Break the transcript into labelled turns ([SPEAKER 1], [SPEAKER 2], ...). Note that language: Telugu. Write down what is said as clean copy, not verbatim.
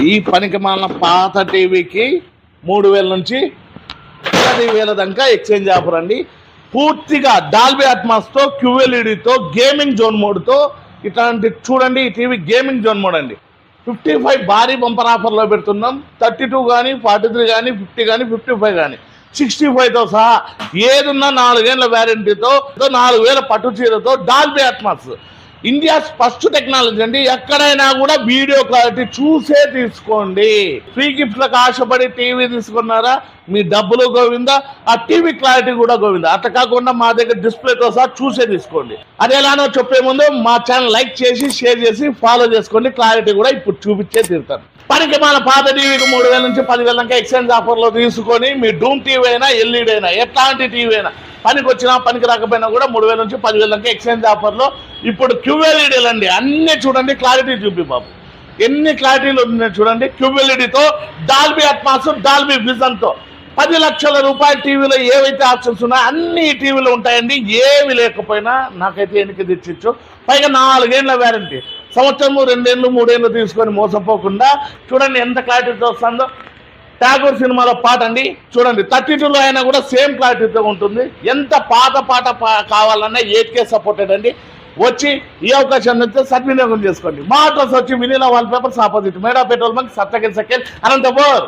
[SPEAKER 1] ఈ పనికి మాలిన పాత టీవీకి 3,000 నుంచి 10,000 దాకా ఎక్స్చేంజ్ ఆఫర్ అండి. పూర్తిగా డాల్బీ అట్మాస్తో, QLEDతో, గేమింగ్ జోన్ మోడ్తో ఇట్లాంటి చూడండి. ఈ టీవీ గేమింగ్ జోన్ మోడ్ అండి. 55 భారీ బంపర్ ఆఫర్లో పెడుతున్నాం. 32 కానీ, 43 కానీ, 50 కానీ, 55 కానీ, 65తో సహా ఏదున్నా 4 ఏళ్ల వ్యారంటీతో, 4,000 పట్టు చీరతో Dolby Atmos. India first technology అండి. ఎక్కడైనా కూడా వీడియో క్లారిటీ చూసే తీసుకోండి. ఫ్రీ గిఫ్ట్లకు ఆశపడి టీవీ తీసుకున్నారా, మీ డబ్బులు గోవిందా, ఆ టీవీ క్లారిటీ కూడా గోవిందా. అట్లా కాకుండా మా దగ్గర డిస్ప్లేతో సహా చూసే తీసుకోండి. అది ఎలానో చెప్పే ముందు మా ఛానల్ లైక్ చేసి, షేర్ చేసి, ఫాలో చేసుకోండి. క్లారిటీ కూడా ఇప్పుడు చూపించే తీరుతాను. పనికి మన పాత టీవీకి 3,000 నుంచి 10,000 దాకా ఎక్స్చేంజ్ ఆఫర్లో తీసుకొని మీ డూమ్ టీవీ అయినా, LED అయినా, ఎట్లాంటి టీవీ అయినా, పనికి వచ్చినా పనికి రాకపోయినా కూడా 3,000 నుంచి 10,000 దాకా ఎక్స్చేంజ్ ఆఫర్లో ఇప్పుడు QLEDలు అండి. అన్నీ చూడండి, క్లారిటీ చూపి బాబు. ఎన్ని క్లారిటీలు ఉన్నాయి చూడండి. QLEDతో, డాల్బీ అట్మాస్, డాల్బీ విజన్తో 10 లక్షల రూపాయల టీవీలో ఏవైతే ఆప్షన్స్ ఉన్నాయో అన్ని టీవీలు ఉంటాయండి. ఏవి లేకపోయినా నాకైతే ఎన్నిక తెచ్చిచ్చు. పైగా 4 ఏళ్ల వ్యారంటీ. సంవత్సరము, 2 ఏళ్ళు, 3 ఏళ్ళు తీసుకొని మోసపోకుండా చూడండి ఎంత క్లారిటీతో వస్తుందో. ఠాగూర్ సినిమాలో పాట అండి చూడండి. 32లో అయినా కూడా సేమ్ క్లారిటీతో ఉంటుంది. ఎంత పాత పాట కావాలన్నా 8K సపోర్టెడ్ అండి. వచ్చి ఈ అవకాశాన్ని సద్వినియోగం చేసుకోండి. మా అడ్రస్ వచ్చి వినీలా వాల్ పేపర్స్ ఆపోజిట్ మేడా petrol bunk, Saptagiri circle, Anantapur.